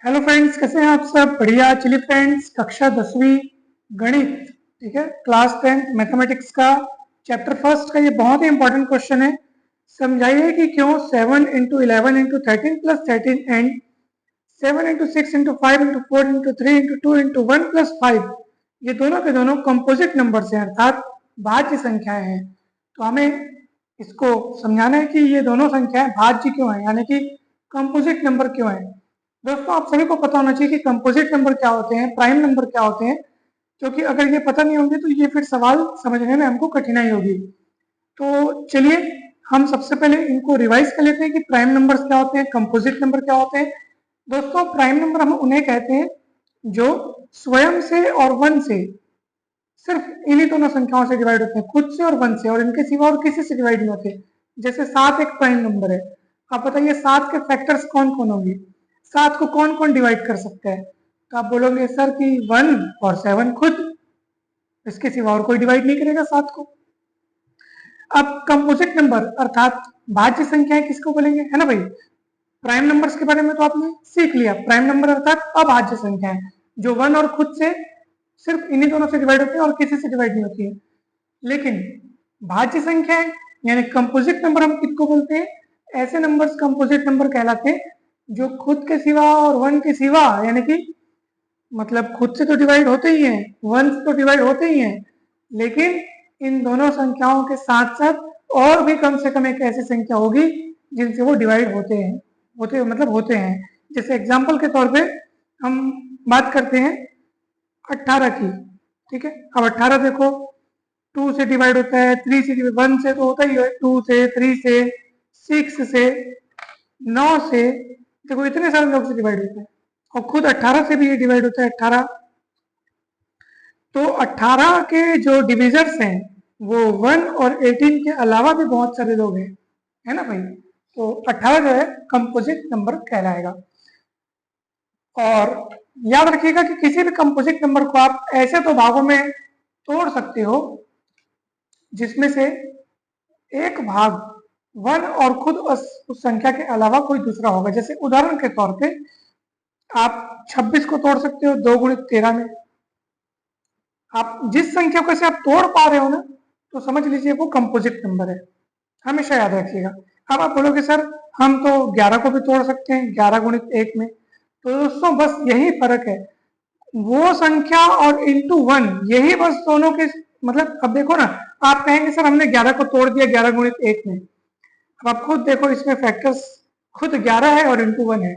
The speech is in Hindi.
हेलो फ्रेंड्स, कैसे हैं आप सब? बढ़िया। चलिए फ्रेंड्स, कक्षा 10वीं गणित, ठीक है, क्लास 10 मैथमेटिक्स का चैप्टर फर्स्ट का ये बहुत ही इंपॉर्टेंट क्वेश्चन है। समझाइए कि क्यों 7 into 11 into 13 plus 13 and 7 into 6 into 5 into 4 into 3 into 2 into 1 plus 5 ये दोनों के दोनों कंपोजिट नंबर हैं, अर्थात भाज्य संख्याएं हैं। तो हमें इसको समझाना है कि ये दोनों संख्याएं भाज्य क्यों है, यानी कि कंपोजिट नंबर क्यों है। दोस्तों, आप सभी को पता होना चाहिए कि कंपोजिट नंबर क्या होते हैं, प्राइम नंबर क्या होते हैं, क्योंकि अगर ये पता नहीं होंगे तो ये फिर सवाल समझने में हमको कठिनाई होगी। तो चलिए हम सबसे पहले इनको रिवाइज कर लेते हैं कि प्राइम नंबर्स क्या होते हैं, कंपोजिट नंबर क्या होते हैं। दोस्तों, प्राइम नंबर हम उन्हें कहते हैं जो स्वयं से और वन से, सिर्फ इन्हीं दोनों संख्याओं से डिवाइड होते हैं, खुद से और वन से, और इनके सिवा और किसी से डिवाइड नहीं होते। जैसे 7 एक प्राइम नंबर है। आप बताइए 7 के फैक्टर्स कौन कौन होंगे, 7 को कौन कौन डिवाइड कर सकता है? तो आप बोलोगे सर कि 1 और 7 खुद, इसके सिवा और कोई डिवाइड नहीं करेगा 7 को। अब कंपोजिट नंबर अर्थात भाज्य संख्याएं किसको बोलेंगे, है ना भाई? प्राइम नंबर्स के बारे में तो आपने सीख लिया। प्राइम नंबर अर्थात अभाज्य संख्याएं जो 1 और खुद से, सिर्फ इन्हीं दोनों से डिवाइड होती है और किसी से डिवाइड नहीं होती है। लेकिन भाज्य संख्याएं यानी कंपोजिट नंबर हम किसको बोलते हैं? ऐसे नंबर्स कंपोजिट नंबर कहलाते हैं जो खुद के सिवा और वन के सिवा, यानी कि मतलब खुद से तो डिवाइड होते ही हैं, वन से तो डिवाइड होते ही हैं, लेकिन इन दोनों संख्याओं के साथ साथ और भी कम से कम एक ऐसी संख्या होगी जिनसे वो डिवाइड होते हैं। जैसे एग्जाम्पल के तौर पे हम बात करते हैं 18 की, ठीक है। अब 18 देखो, 2 से डिवाइड होता है, 3 से, 1 से तो होता ही है, 2 से, 3 से, 6 से, 9 से, देखो इतने सारे लोग से डिवाइड होता है। और खुद 18 से भी ये डिवाइड होता है, 18। तो 18 के जो डिविजर्स हैं वो 1 और 18 के अलावा भी बहुत सारे लोग हैं, है ना भाई? तो 18 जो है कंपोजिट नंबर कहलाएगा। और याद रखिएगा कि किसी भी कंपोजिट नंबर को आप ऐसे तो भागों में तोड़ सकते हो जिसमें से एक भाग 1 और खुद उस संख्या के अलावा कोई दूसरा होगा। जैसे उदाहरण के तौर पे आप 26 को तोड़ सकते हो 2 गुणित 13 में। आप जिस संख्या को से आप तोड़ पा रहे हो ना, तो समझ लीजिए वो कंपोजिट नंबर है, हमेशा याद रखिएगा। अब आप बोलोगे सर हम तो 11 को भी तोड़ सकते हैं 11 गुणित 1 में। तो दोस्तों बस यही फर्क है, वो संख्या और इंटू 1, यही बस दोनों के, मतलब अब देखो ना, आप कहेंगे सर हमने 11 को तोड़ दिया 11 गुणित 1 में। अब आप खुद देखो, इसमें फैक्टर्स खुद 11 है और इंटू 1 है,